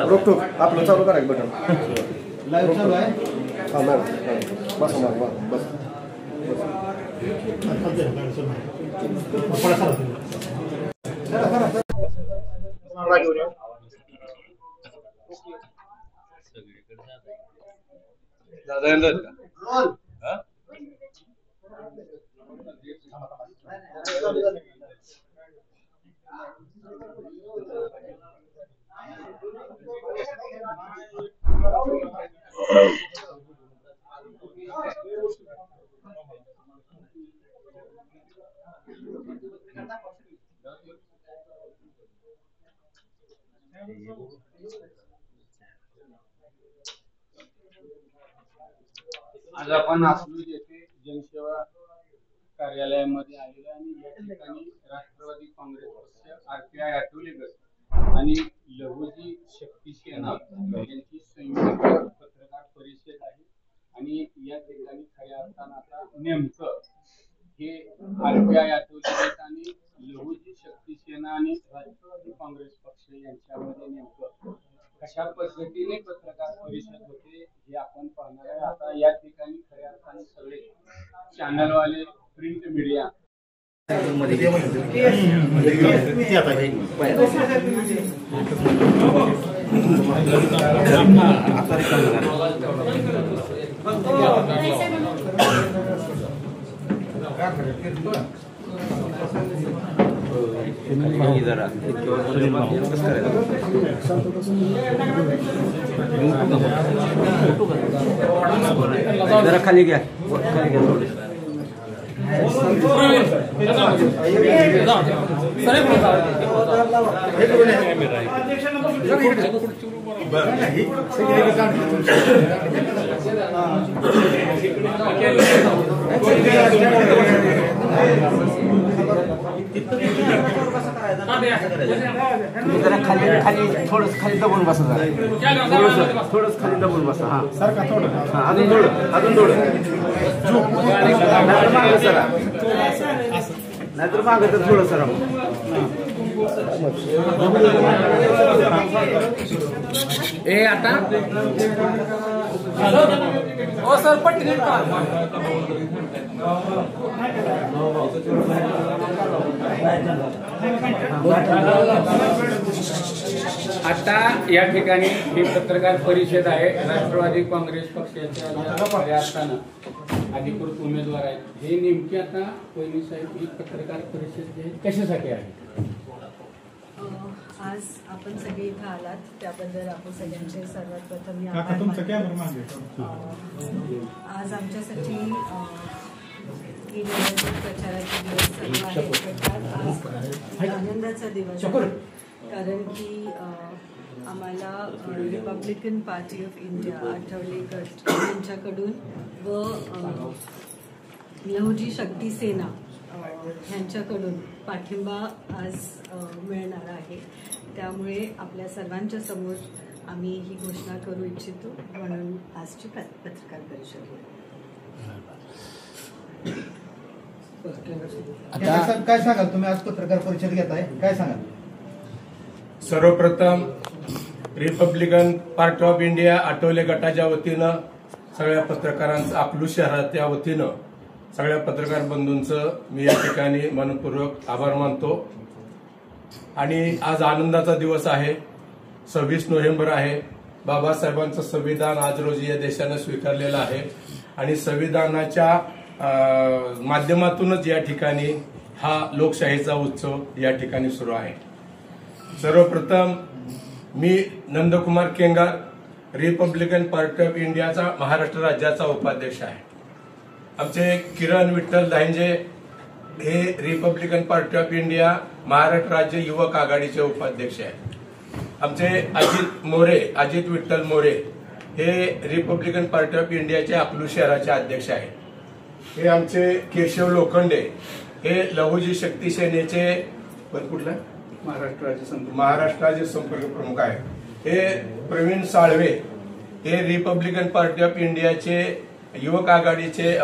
रोकतो आपलं चालू करा बटन लाईव्ह चालू आहे हा मॅडम बस बस आज आपण आसलूज येथे जनसेवा कार्यालयामध्ये आलेले आणि या ठिकाणी राष्ट्रवादी काँग्रेस पक्ष आरपीआय आठवले गट आणि लघुजी शक्ती सेना यांची संयुक्त पत्रकार परिषद आहे आणि या ठिकाणी खऱ्या अर्थानं आता नेमकं हे आरपीआय आठवले गट आणि लघुजी शक्ती सेना आणि राष्ट्रवादी काँग्रेस पक्ष यांच्यामध्ये नेमकं कशा पद्धतीने पत्रकार परिषद होते हे आपण पाहणार आहे। आता या ठिकाणी खऱ्या अर्थाने सगळे चॅनलवाले प्रिंट मीडिया जरा खाली घ्या जरा खाली खाली थोडंसं खाली दबून बसा थोडंसं खाली दबून बसा हा सारखा थोडं हा अजून थोडं नाहीतर मागं तर थोडं सर ए आता ओ सर पट्टी आता या ठिकाणी ही पत्रकार परिषद आहे। राष्ट्रवादी काँग्रेस पक्षाच्या असताना अधिकृत उमेदवार आहेत हे नेमकी आता कोयनी साहेब ही पत्रकार परिषद कशासाठी आहे? आज आपण सगळे इथं आलात त्याबद्दल आपण सगळ्यांचे सर्वात प्रथम आज आमच्यासाठी प्रचाराचे दिवस सर्व आहे। आनंदाचा दिवस कारण की आम्हाला Republican Party of India Athawale गट यांच्याकडून व लहुजी शक्ती सेना यांच्याकडून पाठिंबा आज मिळणार आहे। त्यामुळे आपल्या सर्वांच्या समोर आम्ही ही घोषणा करू इच्छितो म्हणून आजची पत्रकार परिषद काय सांगाल तुम्ही आज पत्रकार परिषद घेताय काय सांगाल? सर्वप्रथम Republican Party of India Athawale गटाच्या वतीनं सगळ्या पत्रकारांचं अकलूज शहराच्या वतीनं सगळ्या पत्रकार बंधूंचं मी या ठिकाणी मनपूर्वक आभार मानतो। आणि आज आनंदाचा दिवस आहे, 26 नोव्हेंबर आहे। बाबासाहेबांचं संविधान आज रोजी या देशानं स्वीकारलेलं आहे आणि संविधानाच्या माध्यमातूनच या ठिकाणी हा लोकशाहीचा उत्सव या ठिकाणी सुरू आहे। सर्वप्रथम मी Nandkumar Kengar Republican Party of इंडियाचा महाराष्ट्र राज्याचा उपाध्यक्ष आहे। आमचे किरण विठ्ठल दांजे हे Republican Party of India Maharashtra राज्य युवक आघाडीचे उपाध्यक्ष आहेत। आमचे अजित विठ्ठल मोरे हे रिपब्लिकन पार्टी ऑफ इंडियाचे अकलूज शहराचे अध्यक्ष आहेत। हे आमचे केशव लोखंडे हे लहुजी शक्ती सेनेचे कुठला महाराष्ट्र राज्य संपर्क प्रमुख आहेत। हे प्रवीण साळवे हे रिपब्लिकन पार्टी ऑफ इंडियाचे युवक आघाडीचे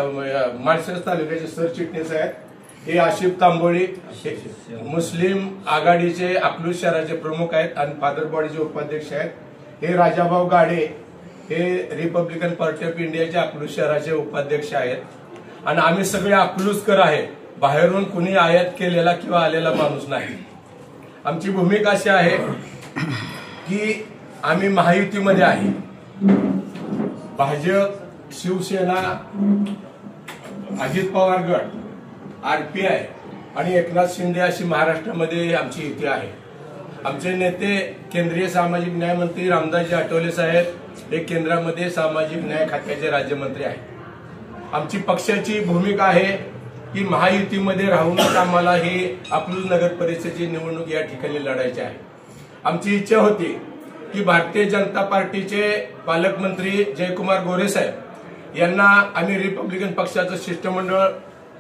माळशिरस तालुक्याचे सरचिटणीस आहेत। हे आशिफ तांबोळी हे मुस्लिम आघाडीचे अकलूज शहराचे प्रमुख आहेत आणि फादर बॉडीचे उपाध्यक्ष आहेत. हे राजाभाऊ गाडे हे रिपब्लिकन पार्टी ऑफ इंडियाचे अकलूज शहराचे उपाध्यक्ष आहेत. आणि आम्ही सगळे अकलूजकर आहे, बाहेरून कुणी आयात केलेला किंवा आलेला माणूस नाही. आमची भूमिका अशी आहे की आम्ही महायुतीमध्ये आहे. भाजप, शिवसेना, अजित पवार गट, आरपीआय आणि एकनाथ शिंदे अशी महाराष्ट्रामध्ये आमची युती आहे. आमचे नेते केंद्रीय सामाजिक न्याय मंत्री रामदासजी आठवले साहेब हे केंद्रामध्ये सामाजिक न्याय खात्याचे राज्यमंत्री आहेत. आमची पक्षाची भूमिका आहे की महायुतीमध्ये राहूनच आम्हाला ही अकलूज नगर परिषदेची निवडणूक या ठिकाणी लढायची आहे. आमची इच्छा होती की भारतीय जनता पार्टीचे पालकमंत्री जयकुमार गोरे साहेब यांना आम्ही रिपब्लिकन पक्षाचं शिष्टमंडळ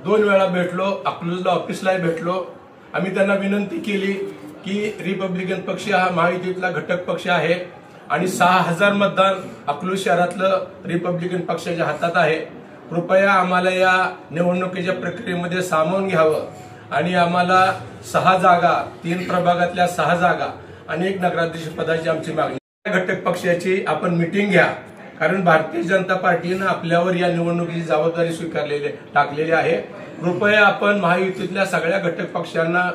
2 वेळा भेटलो, अकलूजला ऑफिसलाही भेटलो. आम्ही त्यांना विनंती केली की रिपब्लिकन पक्ष हा महायुतीतला घटक पक्ष आहे आणि 6000 मतदान अकलूज शहरातलं रिपब्लिकन पक्षाच्या हातात आहे. कृपया आम्हाला या निवडणुकीच्या प्रक्रियेमध्ये सामावून घ्यावं आणि आम्हाला 6 जागा, 3 प्रभागातल्या 6 जागा आणि 1 नगराध्यक्ष पदाची आमची मागणी. घटक पक्षाची आपण मिटिंग घ्या, कारण भारतीय जनता पार्टीनं आपल्यावर या निवडणुकीची जबाबदारी टाकलेली आहे. कृपया आपण महायुतीतल्या सगळ्या घटक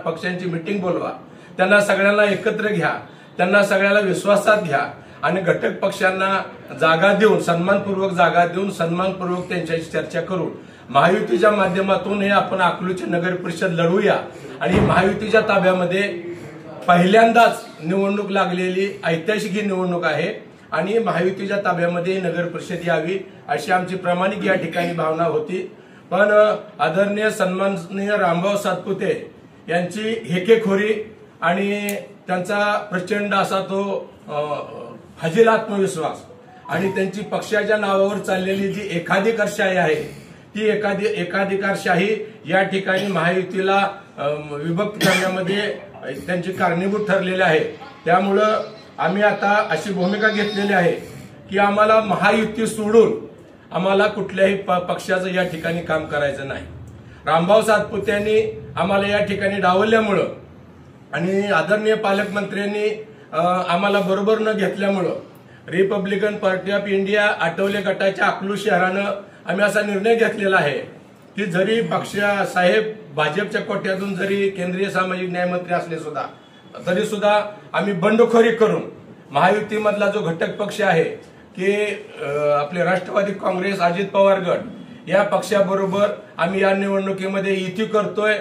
पक्षांची मिटिंग बोलवा, त्यांना सगळ्यांना एकत्र घ्या, त्यांना सगळ्याला विश्वासात घ्या आणि घटक पक्षांना जागा देऊन, सन्मानपूर्वक जागा देऊन, सन्मानपूर्वक त्यांच्याशी चर्चा करून महायुतीच्या माध्यमातून हे आपण अकलूजची नगर परिषद लढवूया. आणि महायुतीच्या ताब्यामध्ये पहिल्यांदाच निवडणूक लागलेली ऐतिहासिक ही निवडणूक आहे आणि महायुतीच्या ताब्यामध्ये नगर परिषद यावी अशी आमची प्रामाणिक या ठिकाणी भावना होती. पण आदरणीय सन्माननीय रामभाऊ सातपुते यांची हेकेखोरी आणि त्यांचा प्रचंड असा तो फजील आत्मविश्वास आणि त्यांची पक्षाच्या नावावर चाललेली जी एकाधिकारशाही आहे ती एकाधिकारशाही या ठिकाणी महायुतीला विभक्त करण्यामध्ये त्यांची कारणीभूत ठरलेली आहे. त्यामुळं आम्ही आता अशी भूमिका घेतलेली आहे की आम्हाला महायुती सोडून आम्हाला कुठल्याही पक्षाचं या ठिकाणी काम करायचं नाही. रामभाऊ सातपुत्यांनी आम्हाला या ठिकाणी डावलल्यामुळं आणि आदरणीय पालकमंत्र्यांनी आम्हाला बरोबर न घेतल्यामुळं Republican Party of India Athawale गटाच्या अकलूज शहरानं आम्ही असा निर्णय घेतलेला आहे की जरी साहेब भाजपच्या कोट्यातून जरी केंद्रीय सामाजिक न्याय मंत्री असले सुद्धा तरी सुद्धा आम्ही बंडखोरी करून महायुतीमधला जो घटक पक्ष आहे की आपले राष्ट्रवादी काँग्रेस, अजित पवार गट या पक्षाबरोबर आम्ही या निवडणुकीमध्ये युती करतोय.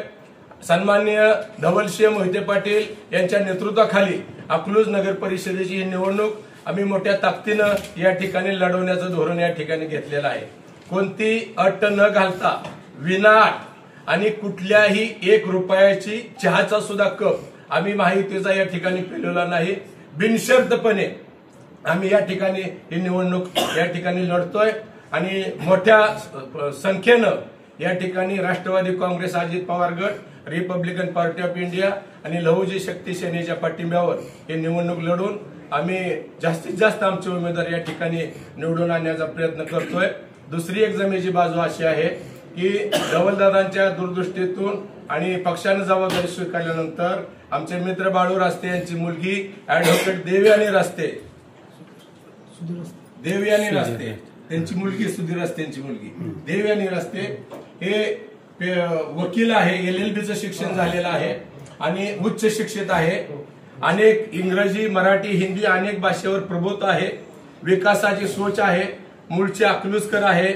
सन्माननीय धवलसिंह मोहिते पाटील यांच्या नेतृत्वाखाली अकलूज नगर परिषदेची ही निवडणूक आम्ही मोठ्या ताकदीनं या ठिकाणी लढवण्याचं धोरण या ठिकाणी घेतलेलं आहे. कोणती अट न घालता विनाअट आणि कुठल्याही 1 रुपयाची चहाचा सुद्धा कप आम्ही महायुतीचा या ठिकाणी पिलेला नाही. बिनशर्तपणे आम्ही या ठिकाणी ही निवडणूक या ठिकाणी लढतोय आणि मोठ्या संख्येनं या ठिकाणी राष्ट्रवादी काँग्रेस, अजित पवार गट, रिपब्लिकन पार्टी ऑफ इंडिया आणि लहुजी शक्ती सेनेच्या पाठिंब्यावर ही निवडणूक लढून आम्ही जास्तीत जास्त आमचे उमेदवार या ठिकाणी निवडून आणण्याचा प्रयत्न करतोय. दुसरी एक जमेची बाजू अशी आहे की धवलदादांच्या दूरदृष्टीतून आणि पक्षानं जबाबदारी स्वीकारल्यानंतर आमचे मित्र बाळू रास्ते यांची मुलगी ऍडव्होकेट देवयानी रास्ते त्यांची मुलगी सुधीर रास्ते यांची मुलगी देवयानी रास्ते हे वकील आहे, LLB शिक्षण झालेलं आहे आणि उच्च शिक्षित आहे. अनेक इंग्रजी, मराठी, हिंदी अनेक भाषेवर प्रभुत्व आहे. विकासाची सोच आहे. मूळचे अकलूजकर आहे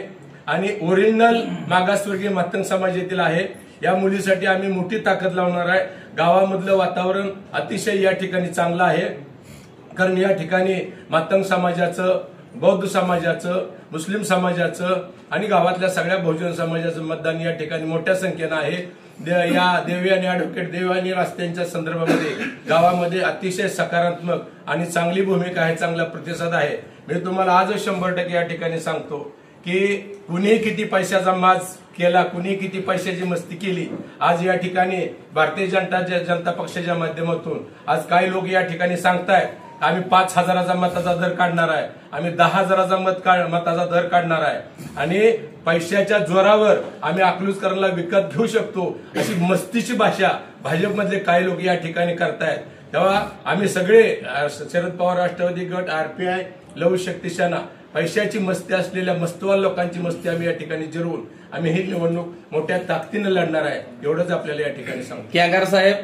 आणि ओरिजिनल मागासवर्गीय मातंग समाजातील आहे. या मुलीसाठी आम्ही मोठी ताकद लावणार आहे. गावामधलं वातावरण अतिशय या ठिकाणी चांगलं आहे, कारण या ठिकाणी मातंग समाजाचं, बौद्ध समाजाचं, मुस्लिम समाजाचं आणि गावातल्या सगळ्या बहुजन समाजाचं मतदान या ठिकाणी मोठ्या संख्येनं आहे. या देवयानी ऍडव्होकेट देवयानी रास्त्यांच्या संदर्भामध्ये गावामध्ये अतिशय सकारात्मक आणि चांगली भूमिका आहे, चांगला प्रतिसाद आहे. मी तुम्हाला आजच 100% या ठिकाणी सांगतो की कुणी किती पैशाचा माज केला, कुणी किती पैशाची मस्ती केली, आज या ठिकाणी भारतीय जनता पक्षाच्या माध्यमातून आज काही लोक या ठिकाणी सांगतायत आम्ही 5,000चा मताचा दर काढणार आहे, आम्ही 10,000चा मताचा दर काढणार आहे आणि पैशाच्या जोरावर आम्ही अकलूजकरांना विकत घेऊ शकतो, अशी मस्तीची भाषा भाजपमधले काही लोक या ठिकाणी करतायत. तेव्हा आम्ही सगळे शरद पवार राष्ट्रवादी गट, RPI, लव शक्ती सेना, पैशाची मस्ती असलेल्या मस्तवाल लोकांची मस्ती आम्ही या ठिकाणी जिरवून आम्ही ही निवडणूक मोठ्या ताकदीने लढणार आहे, एवढंच आपल्याला या ठिकाणी सांगतो. केंगार साहेब,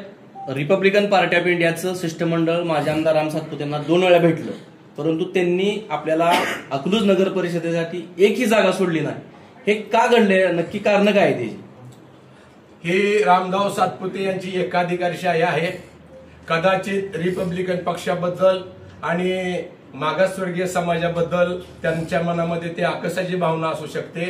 रिपब्लिकन पार्टी ऑफ इंडियाचं शिष्टमंडळ माझे आमदार राम सातपुते यांना 2 वेळा भेटलं, परंतु त्यांनी आपल्याला अकलूज नगर परिषदेसाठी एकही जागा सोडली नाही. हे का घडले, नक्की कारण काय आहे त्याची? ही रामभाऊ सातपुते यांची एकाधिकारशाही आहे. कदाचित रिपब्लिकन पक्षाबद्दल आणि मागासवर्गीय समाजाबद्दल त्यांच्या मनामध्ये ते आकसाची भावना असू शकते.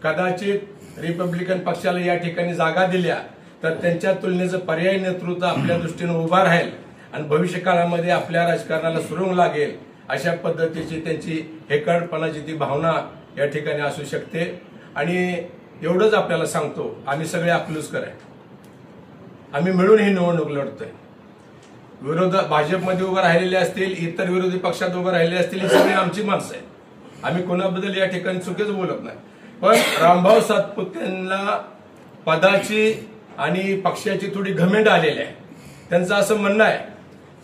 कदाचित रिपब्लिकन पक्षाला या ठिकाणी जागा दिल्या तर त्यांच्या तुलनेचं पर्यायी नेतृत्व आपल्या दृष्टीनं उभा राहील आणि भविष्य काळामध्ये आपल्या राजकारणाला सुरुंग लागेल, अशा पद्धतीची त्यांची हेकडपणाची ती भावना या ठिकाणी असू शकते. आणि एवढंच आपल्याला सांगतो, आम्ही सगळे अकलूजकर आहे, आम्ही मिळून ही निवडणूक लढतोय. भाजपमध्ये उभं राहिलेले असतील, इतर विरोधी पक्षात उभं राहिलेले असतील, ही सगळी आमची माणसं आहेत. आम्ही कोणाबद्दल या ठिकाणी चुकीच बोलत नाही. पण रामभाऊ सातपुतेंना पदाची आणि पक्षाची थोडी घमेंड आलेली आहे. त्यांचं असं म्हणणं आहे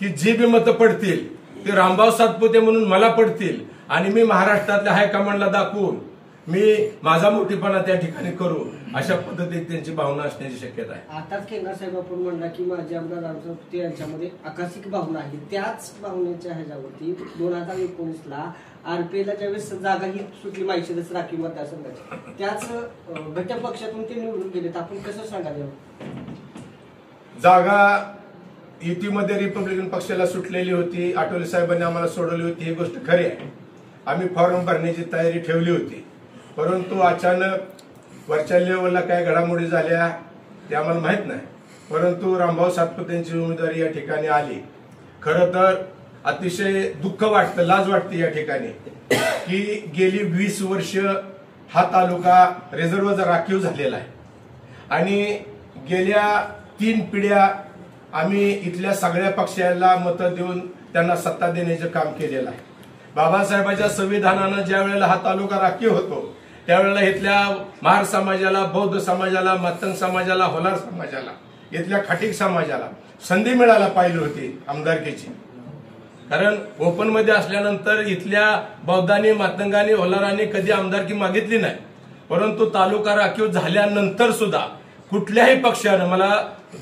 की जी बी मतं पडतील ते रामभाऊ सातपुते म्हणून मला पडतील आणि मी महाराष्ट्रातल्या हायकमांडला दाखवून मी माझा मोठेपणा त्या ठिकाणी करू, अशा पद्धतीत त्यांची भावना असण्याची शक्यता आहे. आताच केंद्र साहेब आपण म्हणला की माझे आमदार राम सातपुते यांच्यामध्ये आकाशिक भावना आहे. त्याच भावनेच्या ह्याच्यावरती 2019ला RPIला ज्यावेळेस जागा ही सुटली माहिती राखीव मतदारसंघाची, त्याच घटक पक्षातून ते निवडून गेलेत. आपण कसं सांगायला? जागा युतीमध्ये रिपब्लिकन पक्षाला सुटलेली होती, आठवले साहेबांनी आम्हाला सोडवली होती, ही गोष्ट खरी आहे. आम्ही फॉर्म भरण्याची तयारी ठेवली होती, परंतु अचानक वरच्या लेवलला काय घडामोडी झाल्या ते आम्हाला माहित नाही. परंतु रामभाऊ सातपुतेंची उमेदवारी या ठिकाणी आली. खरं तर अतिशय दुःख वाटतं, लाज वाटते या ठिकाणी की गेली 20 वर्ष हा तालुका रिझर्व्ह राखीव झालेला आहे आणि गेल्या 3 पिढ्या आम्ही इथल्या सगळ्या पक्षाला मतं देऊन त्यांना सत्ता देण्याचं काम केलेलं आहे. बाबासाहेबांच्या संविधानानं ज्या वेळेला हा तालुका राखीव होतो त्यावेळेला इथल्या महार समाजाला, बौद्ध समाजाला, मातंग समाजाला, होलार समाजाला, इथल्या खाटीक समाजाला संधी मिळायला पाहिजे होती आमदारकीची. कारण ओपन मध्ये असल्यानंतर इथल्या बौद्धांनी, मातंगांनी, होलारांनी कधी आमदारकी मागितली नाही. परंतु तालुका राखीव झाल्यानंतर सुद्धा कुठल्याही पक्षानं, मला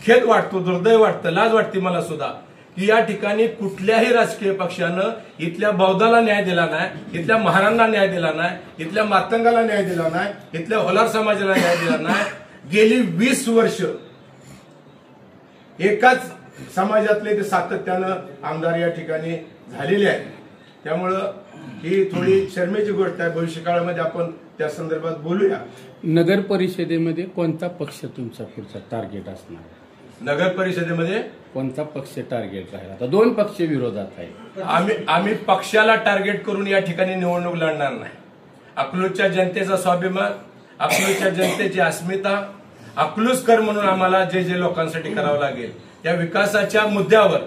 खेद वाटतो, दुर्दैव वाटतं, लाज वाटते मला सुद्धा, की या ठिकाणी कुठल्याही राजकीय पक्षानं इथल्या बौद्धाला न्याय दिला नाही, इथल्या महारांना न्याय दिला नाही, इथल्या मातंगाला न्याय दिला नाही, इथल्या होलार समाजाला न्याय दिला नाही. गेली 20 वर्ष एकाच समाजातले ते सातत्यानं आमदार या ठिकाणी झालेले आहेत. त्यामुळं ही थोडी शर्मेची गोष्ट आहे. भविष्य काळामध्ये आपण त्या संदर्भात बोलूया. नगर परिषदेमध्ये कोणता पक्ष तुमचा पुढचा टार्गेट असणार? नगर परिषदेमध्ये कोणता पक्ष टार्गेट राहील? आता 2 पक्ष विरोधात आहे. आम्ही पक्षाला टार्गेट करून या ठिकाणी निवडणूक लढणार नाही. अकलूजच्या जनतेचा स्वाभिमान, अकलूजच्या जनतेची अस्मिता, अकलूजकर म्हणून आम्हाला जे जे लोकांसाठी करावं लागेल त्या विकासाच्या मुद्द्यावर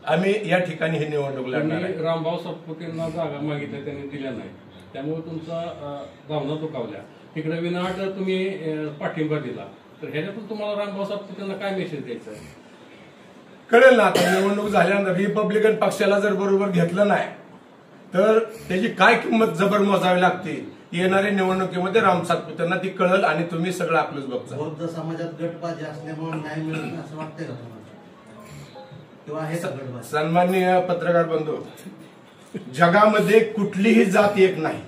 आम्ही या ठिकाणी ही निवडणूक लढणार आहे. रामभाऊ सातपुतेंना जागा मागितल्या, त्यांनी दिल्या नाही, त्यामुळे तुमचा भावना दुखावल्या. तिकडे विनाट तुम्ही पाठिंबा दिला, तर ह्याच्यातून तुम्हाला रामभाऊ सातपुतेंना काय मेसेज द्यायचा आहे? कळेल ना आता निवडणूक झाल्यानंतर. रिपब्लिकन पक्षाला जर बरोबर घेतलं नाही तर त्याची काय किंमत जबर मोजावी लागते येणाऱ्या निवडणुकीमध्ये राम सातपुतेंना ती कळेल आणि तुम्ही सगळं अकलूज बघता. बौद्ध समाजात गटबाजी असल्यामुळे न्याय मिळत असं वाटतंय का तुम्हाला? किंवा आहे का गटबाजी? सन्माननीय पत्रकार बंधू, जगामध्ये कुठलीही जात एक नाही,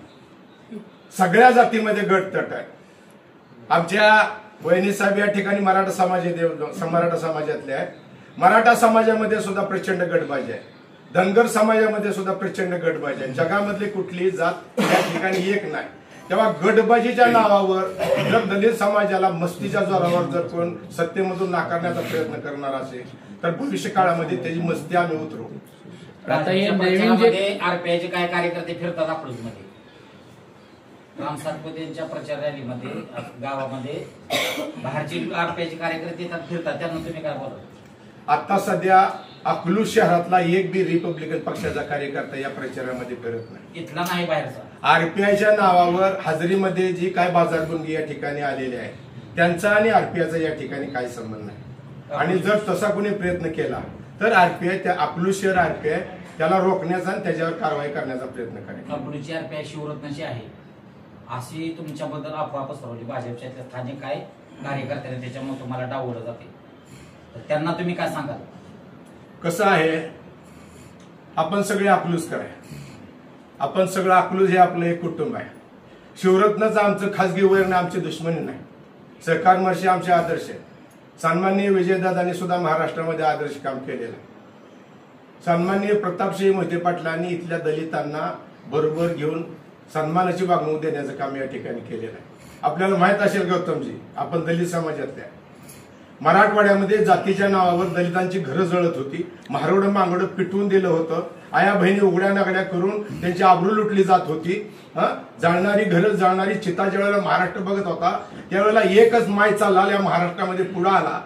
सगळ्या जातीमध्ये गट तट आहे. आमच्या वहिनी साहेब या ठिकाणी मराठा समाजातल्या आहेत. मराठा समाजामध्ये सुद्धा प्रचंड गटबाजी आहे, धनगर समाजामध्ये सुद्धा प्रचंड गटबाजी आहे. जगामधली कुठलीही जात या ठिकाणी एक नाही. तेव्हा गटबाजीच्या नावावर जर दलित समाजाला मस्तीच्या जोरावर जर कोण सत्तेमधून नाकारण्याचा प्रयत्न करणार असेल तर भविष्य काळामध्ये त्याची मस्ती आम्ही उतरू. आता हे नवीन जे RPIचे काय कार्यकर्ते फिरतात अकलूजमध्ये, राम सातपुतेंच्या प्रचार रॅलीमध्ये गावामध्ये बाहेरचे RPIचे कार्यकर्ते येतात, फिरतात, त्यांना तुम्ही काय बोलता? आता सध्या अकलूज शहरातला एक बी रिपब्लिकन पक्षाचा कार्यकर्ता या प्रचारामध्ये फिरत नाही. इथला नाही बाहेरचा. आरपीआयच्या नावावर हाजरीमध्ये जी काय बाजारबंदी या ठिकाणी आलेली आहे त्यांचा आणि आरपीआयचा या ठिकाणी काही संबंध नाही. आणि जर तसा कोणी प्रयत्न केला तर आरपीआय त्या अकलूज शहर आरपीआय त्याला रोखण्याचा आणि त्याच्यावर कारवाई करण्याचा प्रयत्न करेल. अकलूजची आरपीआय शिवरत्नाची आहे अशी तुमच्याबद्दल अफवा पसरवली भाजपच्या स्थानिक काय कार्यकर्त्यांनी, त्याच्यामुळे तुम्हाला डावलं जाते. तर त्यांना तुम्ही काय सांगाल? कसं आहे, आपण सगळे अकलूजकर आहे. आपण सगळं अकलूज हे आपलं एक कुटुंब आहे. शिवरत्नचं आमचं खासगी वैर आमची दुश्मनी नाही. सहकारमर्षी आमचे आदर्श आहे. सन्माननीय विजयदादांनी सुद्धा महाराष्ट्रामध्ये आदर्श काम केलेलं आहे. सन्माननीय प्रतापसिंह मोहिते पाटलांनी इथल्या दलितांना बरोबर घेऊन सन्मानाची वागणूक देण्याचं काम या ठिकाणी केलेलं आहे. आपल्याला माहित असेल गौतमजी, आपण दलित समाजातल्या मराठवाड्यामध्ये जातीच्या नावावर दलितांची घरं जळत होती. महारोडं मांगडं पिटवून दिलं होतं. आया बहिणी उघड्या नागड्या करून त्यांची आबरू लुटली जात होती. जाळणारी घरं जाळणारी चिता ज्यावेळेला महाराष्ट्र बघत होता त्यावेळेला एकच मायचा लाल या महाराष्ट्रामध्ये पुढे आला.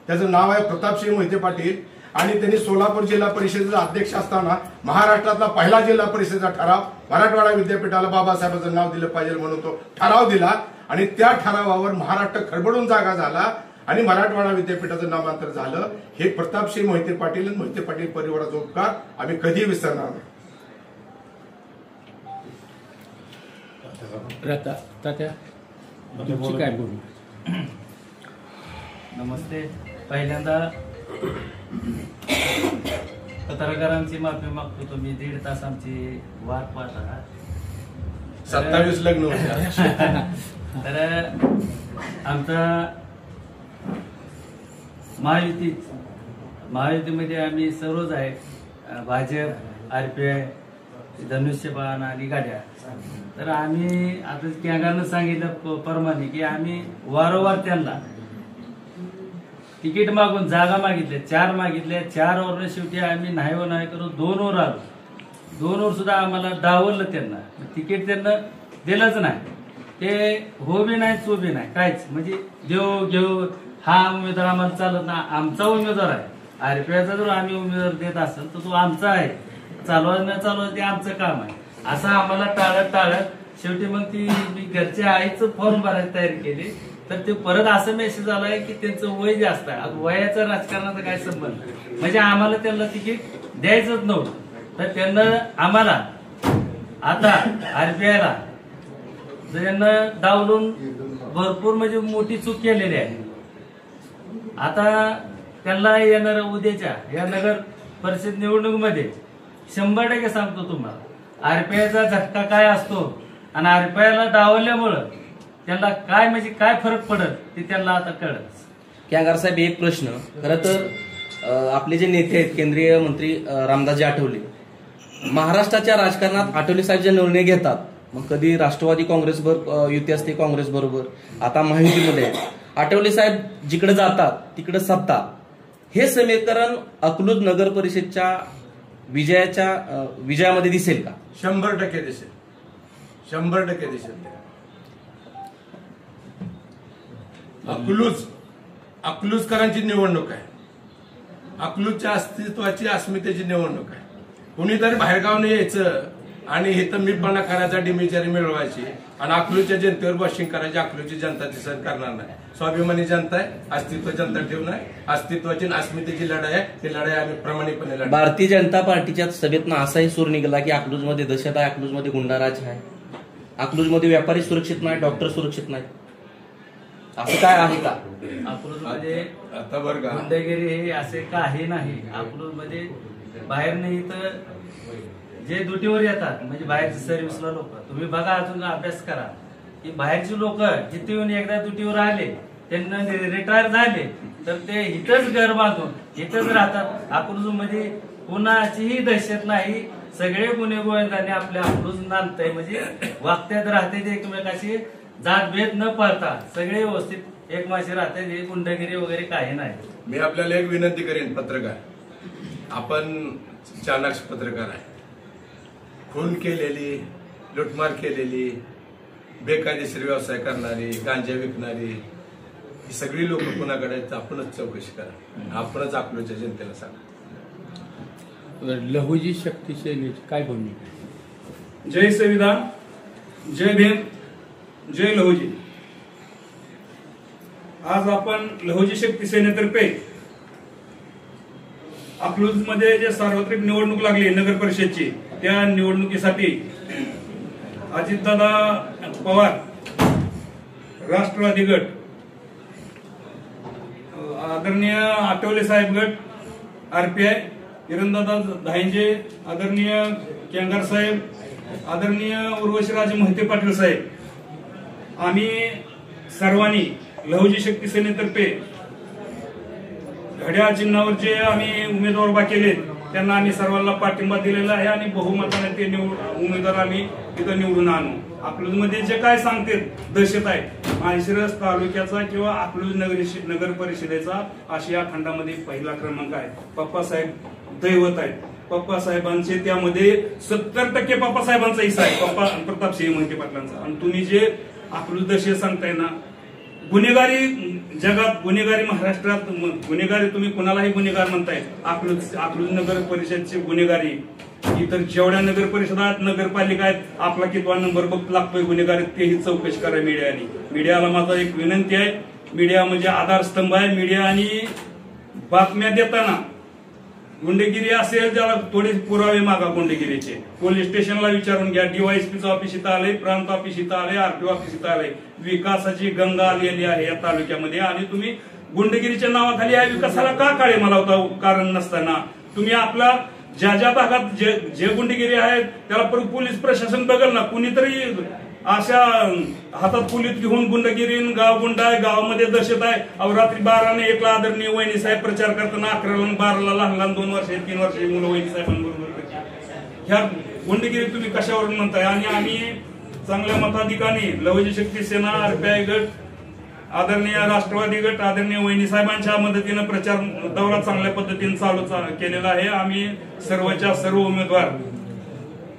त्याचं नाव आहे प्रतापसिंह मोहिते पाटील. आणि त्यांनी सोलापूर जिल्हा परिषदेचा अध्यक्ष असताना महाराष्ट्रातला पहिला जिल्हा परिषदेचा ठराव मराठवाडा विद्यापीठाला बाबासाहेबांचं नाव दिलं पाहिजे म्हणून तो ठराव दिला. आणि त्या ठरावावर महाराष्ट्र खडबडून जागा झाला आणि मराठवाडा विद्यापीठाचं नामांतर झालं. हे प्रतापसिंह मोहिते पाटील आणि मोहिते पाटील परिवाराचा उपकार आम्ही कधी विसरणार नाही. नमस्ते. पहिल्यांदा पत्रकारांची माफी मागतो. तुम्ही 1.5 तास आमची वाट पाहत आहात. 27 लग्न होते. तर आमचा महायुतीमध्ये आम्ही सर्वच आहे. भाजप, आरपीआय, धनुष्यबाण आणि गाड्या. तर आम्ही आता कॅगानं सांगितलं प्रमाणे की आम्ही वारंवार त्यांना तिकीट मागून जागा मागितल्या, 4 मागितल्या. 4 वर शेवटी आम्ही नाही व नाही करून 2 वर आलो. 2 वर सुद्धा आम्हाला डावललं. त्यांना तिकीट त्यांना दिलंच नाही. ते हो बी नाही चो बी नाही काहीच. म्हणजे देव घेऊ हा उमेदवार आम्हाला चालत ना. आमचा उमेदवार आहे. आरपीआयचा जर आम्ही उमेदवार देत असेल तर तो आमचा आहे. चालवायचं न चालवायचं ते आमचं काम आहे. असं आम्हाला टाळत शेवटी मग ती मी घरच्या आईचं फॉर्म भरायची तयारी केली. तर ते परत असं मेसेज आलाय की त्यांचं वय जास्त आहे. वयाचा राजकारणाचा काय संबंध. म्हणजे आम्हाला त्यांना तिकीट द्यायचंच नव्हतं. तर त्यांना आम्हाला आता आरपीआयला त्यांना डावलून भरपूर म्हणजे मोठी चूक केलेली आहे. आता त्यांना येणाऱ्या उद्याच्या या नगर परिषद निवडणुकीमध्ये 100% सांगतो तुम्हाला आरपीआयचा झटका काय असतो आणि आरपीआयला डावलल्यामुळं त्यांना काय म्हणजे काय फरक पडत ते त्यांना आता कळत. कॅगार साहेब, एक प्रश्न. खरं तर आपले जे नेते आहेत केंद्रीय मंत्री रामदासजी आठवले, महाराष्ट्राच्या राजकारणात आठवले साहेब जे निर्णय घेतात, मग कधी राष्ट्रवादी काँग्रेस बरोबर युती असते काँग्रेस बरोबर, आता महायुतीमध्ये आठवले साहेब जिकडे जातात तिकडे सत्ता. हे समीकरण अकलूज नगर परिषदच्या विजयामध्ये दिसेल का? 100% दिसेल. 100% दिसेल. अकलूजकरांची निवडणूक आहे. अकलूजच्या अस्तित्वाची अस्मितेची निवडणूक आहे. कुणीतरी बाहेरगावने यायचं आणि हे तर मीपणा करायचा, डिमिचारी मिळवायची आणि अकलूजच्या जनतेवर वॉशिंग करायची. अकलूजची जनता ती सहन करणार नाही. स्वाभिमानी जनता आहे. अस्तित्व जनता ठेवून आहे. अस्तित्वाची अस्मितेची लढाई आहे. ती लढाई आम्ही प्रामाणिकपणे लढू. भारतीय जनता पार्टीच्या सभेतनं असाही सूर निघाला की अकलूजमध्ये दहशत आहे, अकलूजमध्ये गुंडाराज आहे, अकलूजमध्ये व्यापारी सुरक्षित नाही, डॉक्टर सुरक्षित नाही. असं काय आहे का? अकलूजमध्ये आता बरं का गुंडगिरी हे असे काही नाही. अकलूजमध्ये बाहेर नाही तर जे ड्युटीवर येतात म्हणजे बाहेरची सर्व्हिसला लोक, तुम्ही बघा अजून अभ्यास करा की बाहेरची लोक जिथे येऊन एकदा ड्युटीवर आले त्यांना रिटायर झाले तर ते इथंच घर बांधून इथंच राहतात. अकलूजमध्ये कुणाचीही दहशत नाही. सगळे गुन्हे गोविंदाने आपल्या अकलूज नांदताय म्हणजे वागत्यात राहते एकमेकाशी जातभेद न पाळता सगळे व्यवस्थित एकमाशी राहते. गुंडगिरी वगैरे काही नाही. मी आपल्याला एक विनंती करेन, पत्रकार आपण चाणाक्ष पत्रकार आहे. खून केलेली, लुटमार केलेली, बेकायदेशीर व्यवसाय करणारी, गांजा विकणारी ही सगळी लोक कुणाकडे आहेत आपणच चौकशी करा, आपणच अकलूजच्या जनतेला सांगा. लहुजी शक्ती सेनेची काय भूमिका? जय संविधान, जय भीम, जय लहुजी. आज आपण लहुजी शक्ती सेनेतर्फे अकलूजमध्ये जे सार्वत्रिक निवडणूक लागली नगर परिषदची, त्या निवडणुकीसाठी अजितदादा पवार राष्ट्रवादी गट, आदरणीय आठवले साहेब गट आरपीआय, किरणदादा धायंजे, आदरणीय केंगार साहेब, आदरणीय उर्वशीराजे मोहिते पाटील साहेब, आम्ही सर्वांनी लहुजी शक्ती सेनेतर्फे घड्याळ चिन्हावर जे आम्ही उमेदवार उभा केले त्यांना आम्ही सर्वांना पाठिंबा दिलेला आहे आणि बहुमताने ते उमेदवार आम्ही तिथं निवडून आणू. अकलूजमध्ये जे काय सांगते दहशत आहे माळशिरस तालुक्याचा किंवा अकलूज नगर परिषदेचा आशिया खंडामध्ये पहिला क्रमांक आहे. पप्पासाहेब दैवत आहेत. पप्पासाहेबांचे त्यामध्ये 70% पप्पासाहेबांचा हिस्सा आहे, पप्पा प्रतापसिंह मोहिते पाटलांचा. आणि तुम्ही जे अकलूज दहशत सांगताय ना, गुन्हेगारी जगात, गुन्हेगारी महाराष्ट्रात, गुन्हेगारी तुम्ही कुणालाही गुन्हेगार म्हणताय. अकलूज नगर परिषदचे गुन्हेगारी इतर जेवढ्या नगर परिषदात नगरपालिका आहेत आपला कितवा नंबर बघ लागतोय गुन्हेगारी तेही चौकशी करा मीडियाने. मीडियाला माझा एक विनंती आहे, मीडिया म्हणजे आधारस्तंभ आहे. मीडिया आणि बातम्या देताना गुंडगिरी असेल ज्याला थोडे पुरावे मागा गुंडगिरीचे. पोलीस स्टेशनला विचारून घ्या. डीवायएसपीचं ऑफिस इथं आलंय, प्रांत ऑफिस इथं आलंय, आरटीओ ऑफिस इथं आलंय. विकासाची गंगा आलेली आहे या तालुक्यामध्ये आणि तुम्ही गुंडगिरीच्या नावाखाली या विकासाला का काळे मला होता कारण नसताना तुम्ही आपला ज्या ज्या भागात जे गुंडगिरी आहेत त्याला पोलीस प्रशासन बघल ना. कुणीतरी अशा हातात पोलीस घेऊन गुंडगिरी, गाव गुंड आहे, गावामध्ये दहशत आहे. रात्री 12 आणि 1 आदरणीय वहिनी साहेब प्रचार करताना 11 आणि 12 लहान लहान 2 वर्ष 3 वर्ष मुलं वहिनी साहेबांबरोबर ह्या गुंडगिरी तुम्ही कशावरून म्हणताय. आणि आम्ही चांगल्या मताधिकाने लहुजी शक्ती सेना, आरपीआय गट, आदरणीय राष्ट्रवादी गट, आदरणीय वहिनी साहेबांच्या मदतीनं प्रचार दौरा चांगल्या पद्धतीने चालू केलेला आहे. आम्ही सर्वच्या सर्व उमेदवार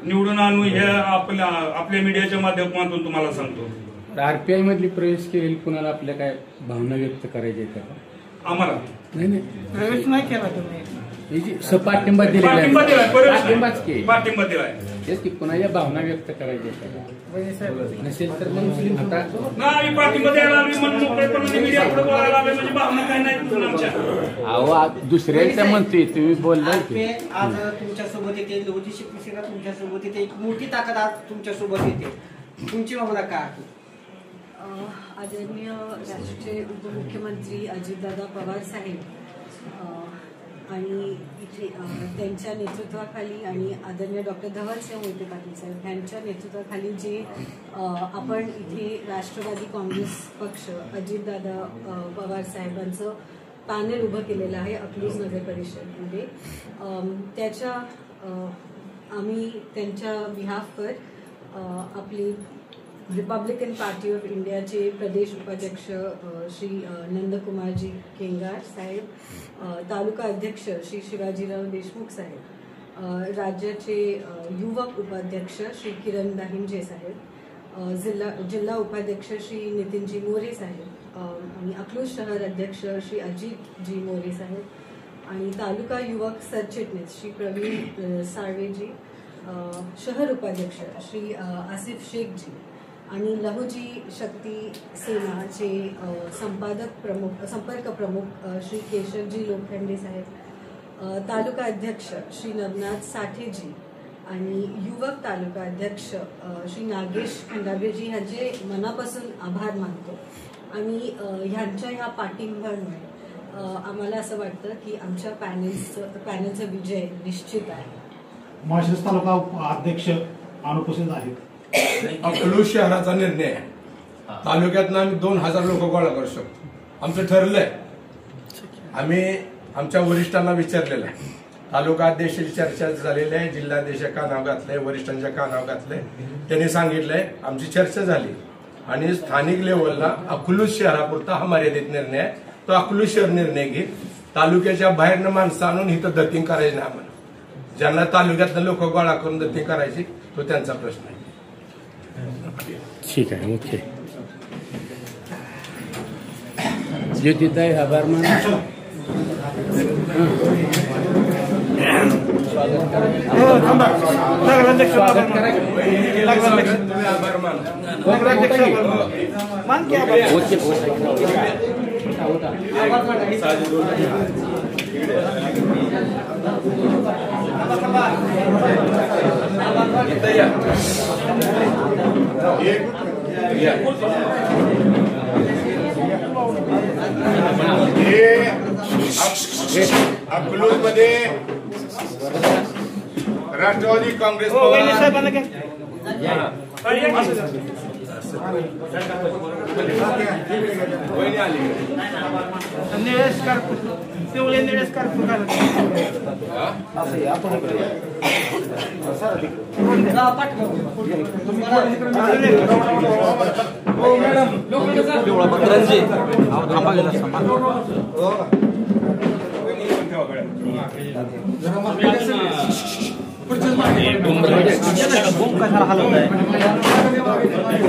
निवडून आणू हे आपल्या मीडियाच्या माध्यमातून तुम्हाला सांगतो. आरपीआय मध्ये प्रवेश केलेली कुणाला आपल्या काय भावना व्यक्त करायच्या आम्हाला? नाही प्रवेश नाही केला तुम्ही, पाठिंबा दिला, पाठिंबा दिलाय. तेच की कुणाच्या भावना व्यक्त करायच्या नसेल तर मग आता नाही पाठिंबा द्यायला आम्ही म्हणून मीडिया पुढे बोलायला आलोय म्हणजे भावना काय नाही आमच्या. अहो दुसऱ्यांच्या म्हणतोय तुम्ही बोलला आज तुमच्या सोबत येते लहुजी शक्ती सेना, तुमच्या सोबत येते, एक मोठी ताकद आज तुमच्या सोबत येते. तुमची भावना काय आहे? आदरणीय राष्ट्रीय उपमुख्यमंत्री अजितदादा पवार साहेब आणि इथे त्यांच्या नेतृत्वाखाली आणि आदरणीय डॉक्टर धवलसिंह मोहिते पाटील साहेब यांच्या नेतृत्वाखाली जे आपण इथे राष्ट्रवादी काँग्रेस पक्ष अजितदादा पवार साहेबांचं पॅनल उभं केलेलं आहे अकलूज नगर परिषदमध्ये. त्याच्या आम्ही त्यांच्या बिहाफवर आपली रिपब्लिकन पार्टी ऑफ इंडियाचे प्रदेश उपाध्यक्ष श्री नंदकुमारजी केंगार साहेब, तालुका अध्यक्ष श्री शिवाजीराव देशमुख साहेब, राज्याचे युवक उपाध्यक्ष श्री किरण दाहिंजे साहेब, जिल्हा उपाध्यक्ष श्री नितीनजी मोरे साहेब आणि अकलूज शहर अध्यक्ष श्री अजितजी मोरे साहेब आणि तालुका युवक सरचिटणीस श्री प्रवीण साळवेजी, शहर उपाध्यक्ष श्री आसिफ शेखजी आणि लहुजी शक्ती सेनाचे संपर्क प्रमुख श्री केशवजी लोखंडे साहेब, तालुका अध्यक्ष श्री नवनाथ साठेजी आणि युवक तालुका अध्यक्ष श्री नागेश खंडागेजी ह्यांचे मनापासून आभार मानतो. आणि ह्यांच्या ह्या पाठिंब्यामुळे आम्हाला असं वाटतं की आमच्या पॅनलचा विजय निश्चित आहे. माळशिरस तालुका अध्यक्ष अनुपस्थित आहेत. अकलूज शहराचा निर्णय आहे. तालुक्यातनं आम्ही 2000 लोक गोळा करू शकतो. आमचं ठरलंय. आम्ही आमच्या वरिष्ठांना विचारलेलं आहे. तालुका अध्यक्षाची चर्चा झालेली आहे, जिल्हाध्यक्ष कानाव घातलंय, वरिष्ठांच्या कानाव घातलंय. त्यांनी सांगितलंय आमची चर्चा झाली आणि स्थानिक लेवलला अकलूज शहरापुरता हा मर्यादित निर्णय आहे. तो अकलूज शहर निर्णय घेईल. तालुक्याच्या बाहेरनं माणसं आणून इथं दत्तिंग करायची नाही. आम्हाला ज्यांना तालुक्यातलं लोक गोळा करून दत्तिंग करायची तो त्यांचा प्रश्न आहे. ठीक आहे, ओके. ज्योतिताई हबारमान अकलूजमध्ये राष्ट्रवादी काँग्रेस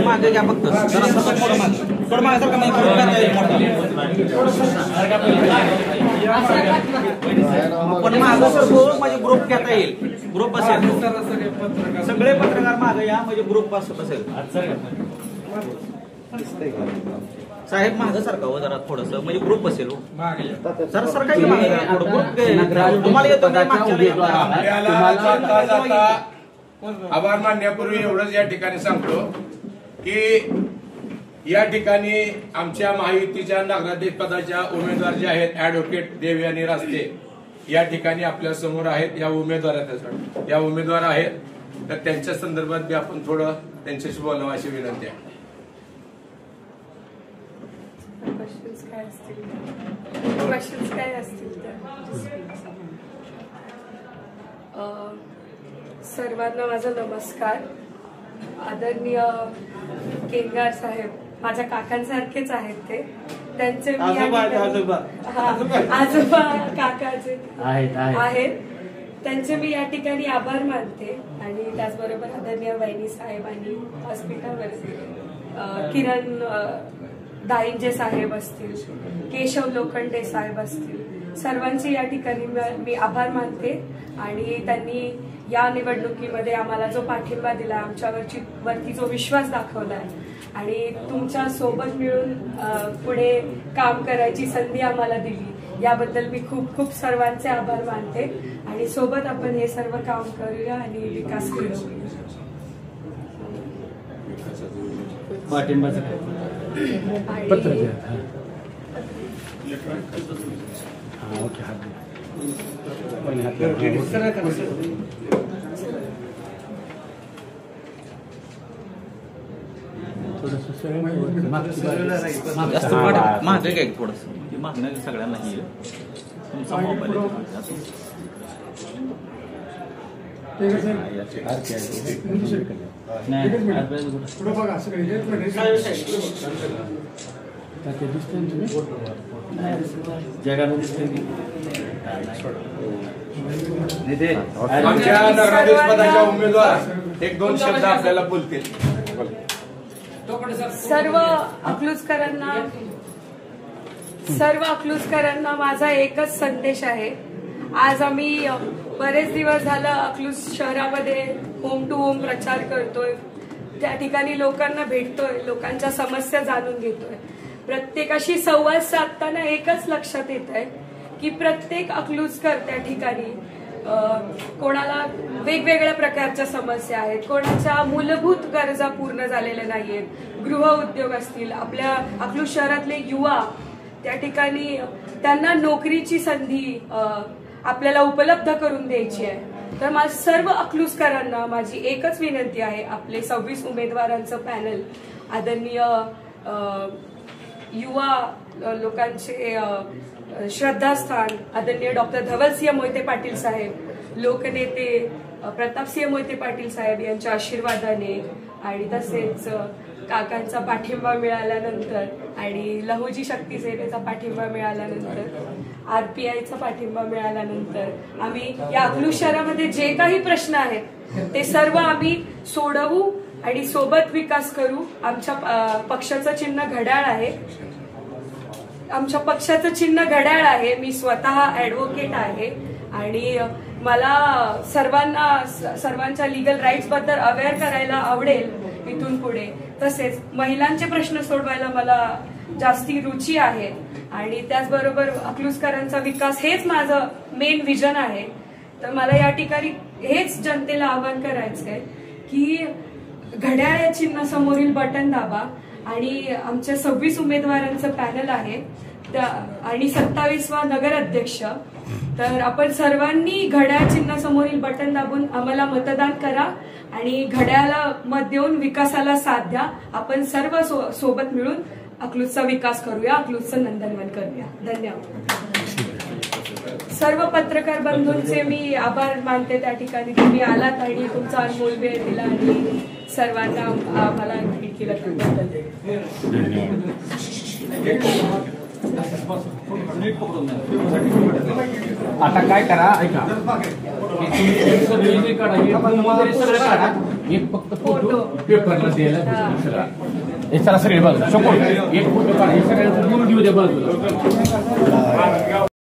मागे घ्या फक्त पण माझं सर म्हणजे ग्रुप घेता येईल. ग्रुप असेल सगळे पत्रकार मागे या म्हणजे ग्रुप असेल. साहेब मागं सारखा हो जरा थोडस म्हणजे ग्रुप बसेल हो सर सर काय तुम्हाला येतो आभार मानण्यापूर्वी एवढंच या ठिकाणी सांगतो की या ठिकाणी आमच्या महायुतीच्या नगराध्यक्ष पदाच्या उमेदवार जे आहेत ऍडव्होकेट देवयानी रास्ते या ठिकाणी आपल्या समोर आहेत. या उमेदवार आहेत तर त्यांच्या संदर्भात बी आपण थोडं त्यांच्याशी बोलावं अशी विनंती आहे. क्वेश्चन्स काय असतील सर्वांना माझा नमस्कार. आदरणीय केंगार साहेब माझ्या काकांसारखेच आहेत ते. त्यांचे आजोबा काकाचे आहेत त्यांचे मी या ठिकाणी आभार मानते. आणि त्याचबरोबर आदरणीय वैनी साहेब आणि व्यासपीठावर किरण दाईंजे साहेब असतील, केशव लोखंडे साहेब असतील, सर्वांचे या ठिकाणी मी आभार मानते. आणि त्यांनी या निवडणुकीमध्ये आम्हाला जो पाठिंबा दिला, आमच्यावरती जो विश्वास दाखवलाय आणि तुमच्या सोबत मिळून पुढे काम करायची संधी आम्हाला दिली याबद्दल मी खूप खूप सर्वांचे आभार मानते. आणि सोबत आपण हे सर्व काम करूया आणि विकास करूया. पाठिंबाचं पत्र द्या. ओके मागे काय थोडस मागणं सगळ्यांना तुमचा मोबाईल आमच्या नगराध्यक्ष पदाच्या उमेदवार एक दोन शब्द आपल्याला बोलतील. सर्व अकलूजकरांना माझा एकच संदेश आहे. आज आम्ही बरेच दिवस झालं अकलूज शहरामध्ये होम टू होम प्रचार करतोय. त्या ठिकाणी लोकांना भेटतोय, लोकांच्या समस्या जाणून घेतोय. प्रत्येकाशी संवाद साधताना एकच लक्षात येत आहे की प्रत्येक अकलूजकर त्या ठिकाणी कोणाला वेगवेगळ्या प्रकारच्या समस्या आहेत, कोणाच्या मूलभूत गरजा पूर्ण झालेल्या नाहीयेत, गृह उद्योग असतील, आपल्या अकलूज शहरातले युवा त्या ठिकाणी त्यांना नोकरीची संधी आपल्याला उपलब्ध करून द्यायची आहे. तर सर्व अकलूजकरांना माझी एकच विनंती आहे. आपले 26 उमेदवारांचं पॅनल आदरणीय युवा लोकांचे श्रद्धास्थान आदरणीय डॉक्टर धवलसिंह मोहिते पाटील साहेब, लोकनेते प्रतापसिंह मोहिते पाटील साहेब यांच्या आशीर्वादाने आणि तसेच काकांचा पाठिंबा मिळाल्यानंतर आणि लहुजी शक्ती सेनेचा पाठिंबा मिळाल्यानंतर RPIचा पाठिंबा मिळाल्यानंतर आम्ही या अकलूज शहरामध्ये जे काही प्रश्न आहेत ते सर्व आम्ही सोडवू आणि सोबत विकास करू. आमच्या पक्षाचं चिन्ह घड्याळ आहे. आमच्या पक्षाचं चिन्ह घड्याळ आहे. मी स्वतः ऍडव्होकेट आहे आणि मला सर्वांच्या लिगल राईट्स बद्दल अवेअर करायला आवडेल इथून पुढे. तसेच महिलांचे प्रश्न सोडवायला मला जास्ती रुची आहे आणि त्याचबरोबर अकलूजकरांचा विकास हेच माझं मेन विजन आहे. तर मला या ठिकाणी हेच जनतेला आवाहन करायचंय की घड्याळ या चिन्ह समोरील बटन दाबा आणि आमच्या 26 उमेदवारांचं पॅनल आहे आणि 27वा नगराध्यक्ष. तर आपण सर्वांनी घड्याळ चिन्ह समोरील बटन दाबून आम्हाला मतदान करा आणि घड्याळाला मत देऊन विकासाला साथ द्या. आपण सर्व सोबत मिळून अकलूजचा विकास करूया, अकलूजचं नंदनवन करूया. धन्यवाद. सर्व पत्रकार बंधूंचे मी आभार मानते त्या ठिकाणी तुम्ही आलात आणि तुमचा अनमोल वेळ दिला आणि सर्वांना आम्हाला भेट केलं त्याबद्दल. आता काय करा ऐका, एक फक्त फोटो पेपरला द्यायला हे चला सगळे बाजूला एक फोटो काढा, हे सगळ्यांना घेऊ द्या बाजूला.